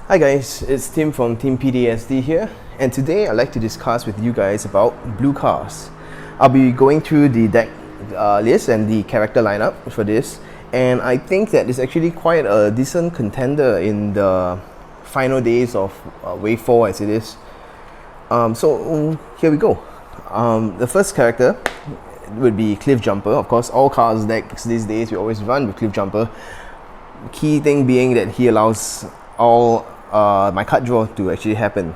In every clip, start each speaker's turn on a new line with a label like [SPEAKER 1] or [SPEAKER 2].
[SPEAKER 1] Hi guys, it's Tim from Team PDSD here, and today I'd like to discuss with you guys about blue cars. I'll be going through the deck list and the character lineup for this, and I think that it's actually quite a decent contender in the final days of Wave 4 as it is. So here we go. The first character would be Cliff Jumper. Of course, all cars decks these days we always run with Cliff Jumper. Key thing being that he allows all my card draw to actually happen.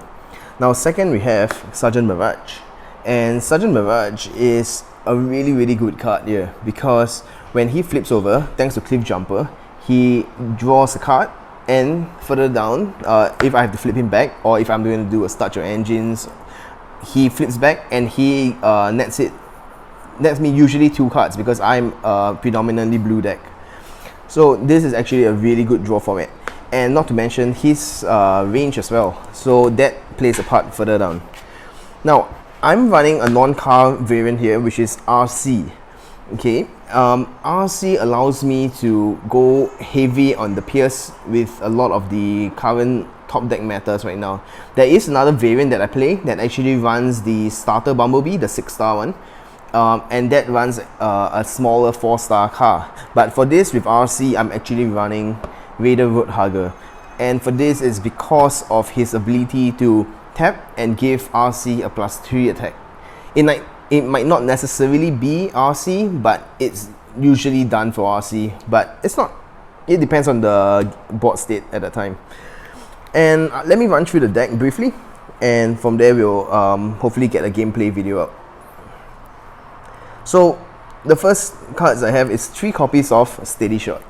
[SPEAKER 1] Now second we have Sergeant Mirage, and Sergeant Mirage is a really good card here because when he flips over, thanks to Cliff Jumper, he draws a card, and further down, if I have to flip him back or if I'm going to do a start your engines, he flips back and he nets me usually 2 cards because I'm a predominantly blue deck. So this is actually a really good draw format, and not to mention his range as well, so that plays a part further down. Now I'm running a non-car variant here, which is RC. Okay, RC allows me to go heavy on the Pierce with a lot of the current top deck matters right now. There is another variant that I play that actually runs the starter Bumblebee, the 6-star one, and that runs a smaller 4-star car. But for this with RC, I'm actually running Raider Roadhugger, and for this is because of his ability to tap and give RC a +3 attack. It might not necessarily be RC, but it's usually done for RC, but it's not. It depends on the board state at the time. And let me run through the deck briefly, and from there we'll hopefully get a gameplay video up. So the first cards I have is 3 copies of Steady Shot.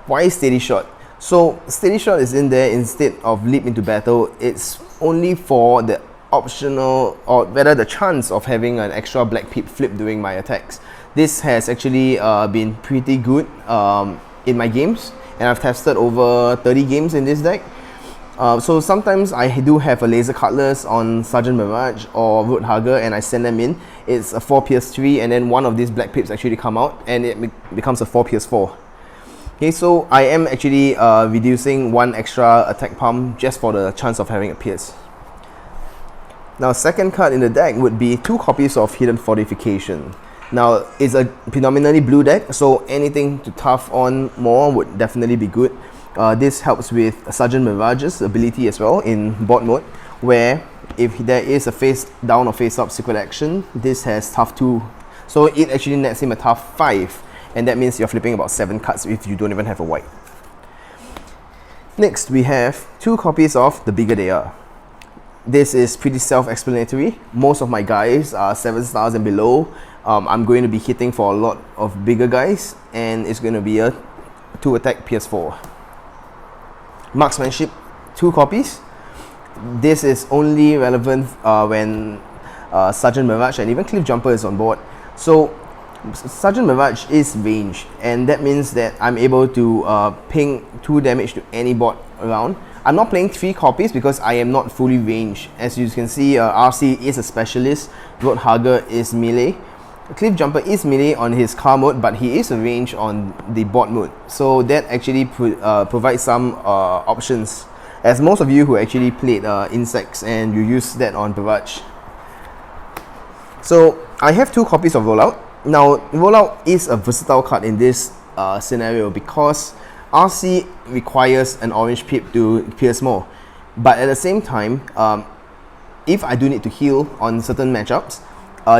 [SPEAKER 1] Why Steady Shot? So Steady Shot is in there instead of Leap into Battle. It's only for the optional, or rather the chance of having an extra Black Pip flip during my attacks. This has actually been pretty good in my games, and I've tested over 30 games in this deck. So sometimes I do have a Laser Cutlass on Sergeant Mirage or Roadhugger, and I send them in. It's a 4 PS3, and then one of these Black Pips actually come out, and it becomes a 4 PS4. Okay, so I am actually reducing 1 extra attack pump just for the chance of having a Pierce. Now second card in the deck would be 2 copies of Hidden Fortification. Now it's a predominantly blue deck, so anything to tough on more would definitely be good. This helps with Sergeant Mirage's ability as well in board mode, where if there is a face down or face up secret action, this has tough 2, so it actually nets him a tough 5, and that means you're flipping about 7 cards if you don't even have a white. Next we have 2 copies of The Bigger They Are. This is pretty self-explanatory. Most of my guys are 7 stars and below. I'm going to be hitting for a lot of bigger guys, and it's going to be a 2 attack PS4. Marksmanship, 2 copies. This is only relevant when Sergeant Mirage and even Cliff Jumper is on board. So Sergeant Mirage is range, and that means that I'm able to ping 2 damage to any board around. I'm not playing 3 copies because I am not fully ranged. As you can see, RC is a specialist, Roadhugger is melee. Cliff Jumper is melee on his car mode, but he is a range on the board mode, so that actually provides some options, as most of you who actually played Insects and you use that on Barrage. So I have 2 copies of Rollout. Now Rollout is a versatile card in this scenario because RC requires an orange pip to pierce more, but at the same time, if I do need to heal on certain matchups,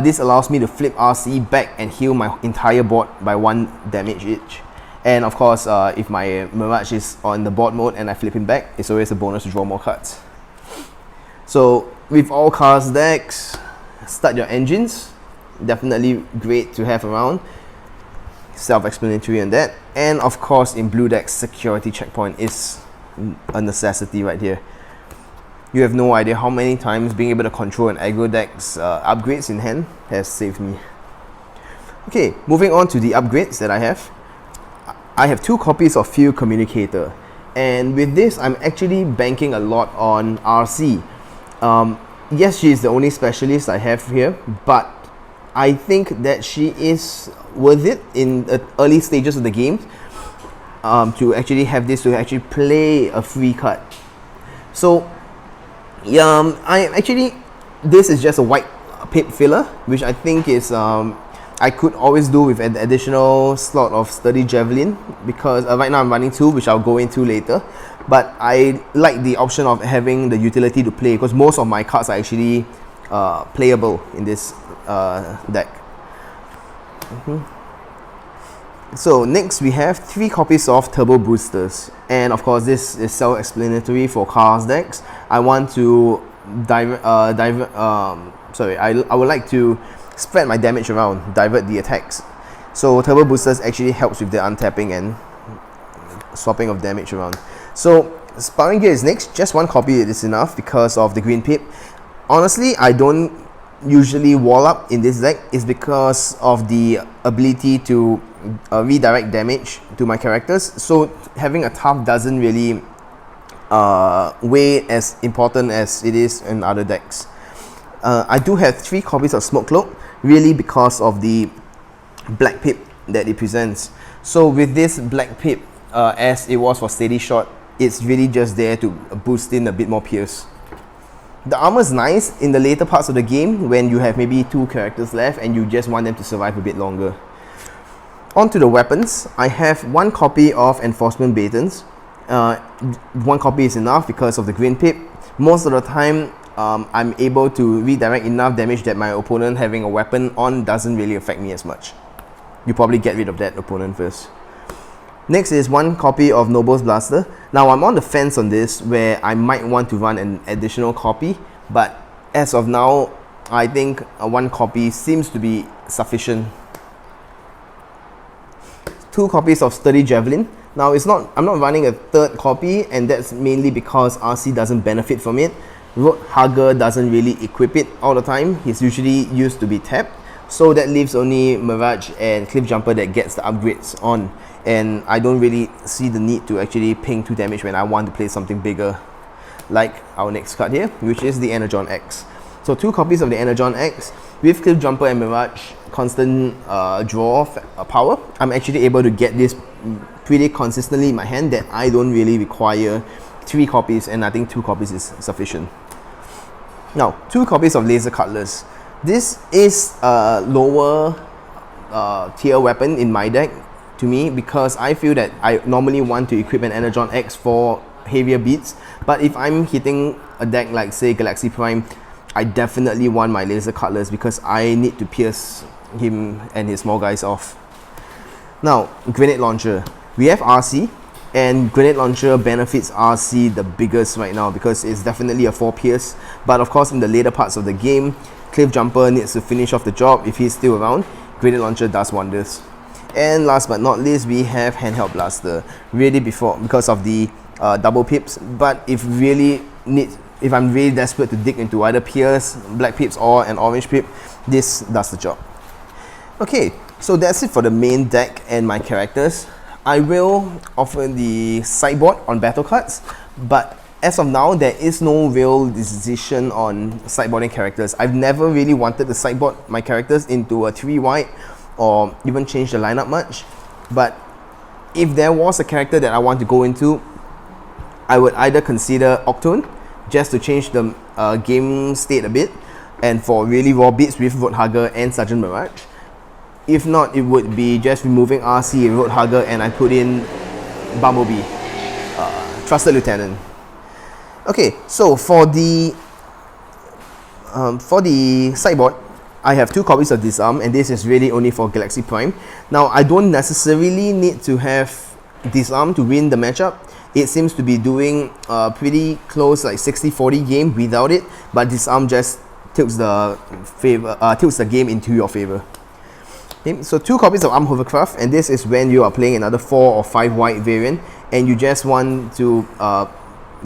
[SPEAKER 1] this allows me to flip RC back and heal my entire board by 1 damage each. And of course, if my Mirage is on the board mode and I flip him back, it's always a bonus to draw more cards. So with all cars decks, Start Your Engines, definitely great to have around. Self-explanatory on that. And of course, in blue decks, Security Checkpoint is a necessity right here. You have no idea how many times being able to control an aggro deck's upgrades in hand has saved me. Okay, moving on to the upgrades that I have. I have 2 copies of Field Communicator, and with this I'm actually banking a lot on RC. Yes, she is the only specialist I have here, but I think that she is worth it in the early stages of the game to actually have this to actually play a free card. So this is just a white pip filler, which I think is I could always do with an additional slot of Sturdy Javelin, because right now I'm running 2, which I'll go into later. But I like the option of having the utility to play, because most of my cards are actually playable in this deck. So next we have 3 copies of Turbo Boosters, and of course this is self-explanatory for Chaos decks. I want to I would like to spread my damage around, divert the attacks. So Turbo Boosters actually helps with the untapping and swapping of damage around. So Sparring Gear is next. Just 1 copy is enough because of the green pip. Honestly, I don't usually wall up in this deck. Is because of the ability to redirect damage to my characters. So having a tough doesn't really weigh as important as it is in other decks. I do have 3 copies of Smoke Cloak, really because of the black pip that it presents. So with this black pip, as it was for Steady Shot, it's really just there to boost in a bit more pierce. The armor is nice in the later parts of the game when you have maybe 2 characters left and you just want them to survive a bit longer. On to the weapons. I have 1 copy of Enforcement Batons. 1 copy is enough because of the green pip. Most of the time, I'm able to redirect enough damage that my opponent having a weapon on doesn't really affect me as much. You probably get rid of that opponent first. Next is 1 copy of Noble's Blaster. Now I'm on the fence on this, where I might want to run an additional copy, but as of now, I think 1 copy seems to be sufficient. 2 copies of Sturdy Javelin. Now I'm not running a 3rd copy, and that's mainly because RC doesn't benefit from it. Roadhugger doesn't really equip it all the time. He's usually used to be tapped, so that leaves only Mirage and Cliff Jumper that gets the upgrades on, and I don't really see the need to actually ping 2 damage when I want to play something bigger, like our next card here, which is the Energon X. So 2 copies of the Energon X. With Cliff Jumper and Mirage constant draw power, I'm actually able to get this pretty consistently in my hand, that I don't really require 3 copies, and I think 2 copies is sufficient. Now, 2 copies of Laser Cutlass. This is a lower tier weapon in my deck to me, because I feel that I normally want to equip an Energon X for heavier beats, but if I'm hitting a deck like say Galaxy Prime, I definitely want my Laser Cutlass because I need to pierce him and his small guys off. Now, Grenade Launcher. We have RC, and Grenade Launcher benefits RC the biggest right now because it's definitely a 4 pierce, but of course in the later parts of the game, Cliff Jumper needs to finish off the job. If he's still around, Grenade Launcher does wonders. And last but not least, we have Handheld Blaster, really because of the double pips, but if I'm really desperate to dig into either pierce, black pips or an orange pip, this does the job. Okay, so that's it for the main deck and my characters. I will offer the sideboard on battle cards, but as of now, there is no real decision on sideboarding characters. I've never really wanted to sideboard my characters into a 3 white or even change the lineup much, but if there was a character that I want to go into, I would either consider Octone, just to change the game state a bit, and for really raw beats with Roadhugger and Sergeant Mirage. If not, it would be just removing RC, Roadhugger, and I put in Bumblebee, Trusted Lieutenant. Okay, so for the sideboard, I have 2 copies of Disarm, and this is really only for Galaxy Prime. Now, I don't necessarily need to have Disarm to win the matchup. It seems to be doing a pretty close, like 60-40 game without it, but Disarm just tilts the game into your favor. Okay, so 2 copies of Armed Hovercraft, and this is when you are playing another 4 or 5 white variant, and you just want to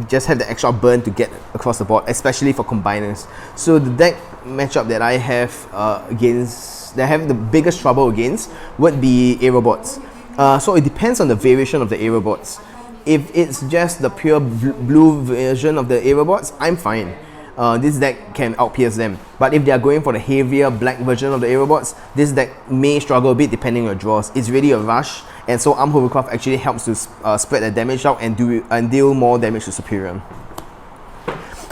[SPEAKER 1] just have the extra burn to get across the board, especially for combiners. So the deck matchup that I have that I have the biggest trouble against would be Aerobots. So it depends on the variation of the Aerobots. If it's just the pure blue version of the Aerobots, I'm fine. This deck can out-pierce them. But if they are going for the heavier black version of the Aerobots, this deck may struggle a bit depending on your draws. It's really a rush, and so Armed Hovercraft actually helps to spread the damage out and deal more damage to Superior.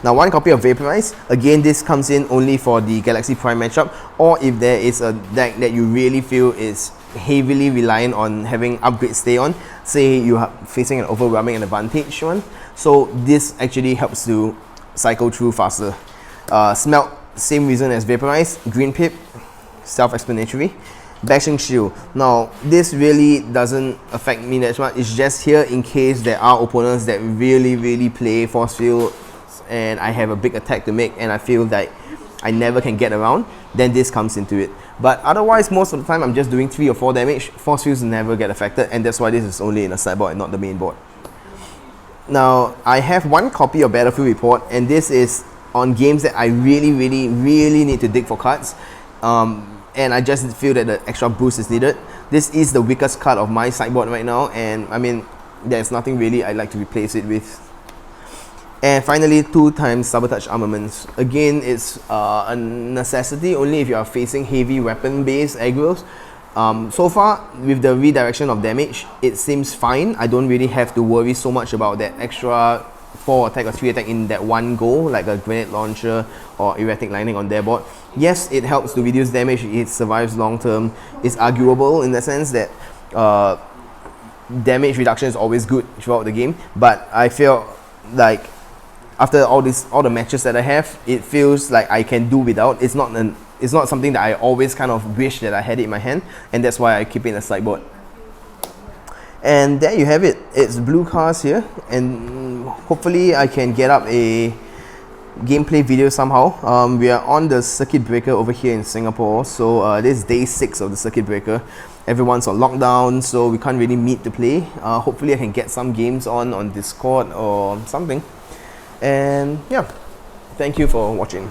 [SPEAKER 1] Now, one copy of Vaporize. Again, this comes in only for the Galaxy Prime matchup, or if there is a deck that you really feel is heavily reliant on having upgrade stay on, say you are facing an overwhelming advantage one. So this actually helps to cycle through faster. Smelt, same reason as Vaporize. Green Pip, self-explanatory. Bashing Shield. Now, this really doesn't affect me that much. It's just here in case there are opponents that really play Force Field and I have a big attack to make and I feel that I never can get around, then this comes into it. But otherwise, most of the time I'm just doing 3 or 4 damage. Force Fields never get affected, and that's why this is only in a sideboard and not the main board. Now, I have one copy of Battlefield Report, and this is on games that I really need to dig for cards. And I just feel that the extra boost is needed. This is the weakest card of my sideboard right now, and I mean, there's nothing really I'd like to replace it with. And finally, 2 times Sabotage Armaments. Again, it's a necessity only if you are facing heavy weapon-based aggros. So far, with the redirection of damage, it seems fine. I don't really have to worry so much about that extra 4 attack or 3 attack in that one go, like a grenade launcher or erratic lightning on their board. Yes, it helps to reduce damage, it survives long term. It's arguable in the sense that damage reduction is always good throughout the game, but I feel like after all the matches that I have, it feels like I can do without. It's not something that I always kind of wish that I had it in my hand, and that's why I keep it in a sideboard. And there you have it. It's blue cars here, and hopefully I can get up a gameplay video somehow. We are on the circuit breaker over here in Singapore, so this is day 6 of the circuit breaker. Everyone's on lockdown, so we can't really meet to play. Hopefully I can get some games on Discord or something. And yeah, thank you for watching.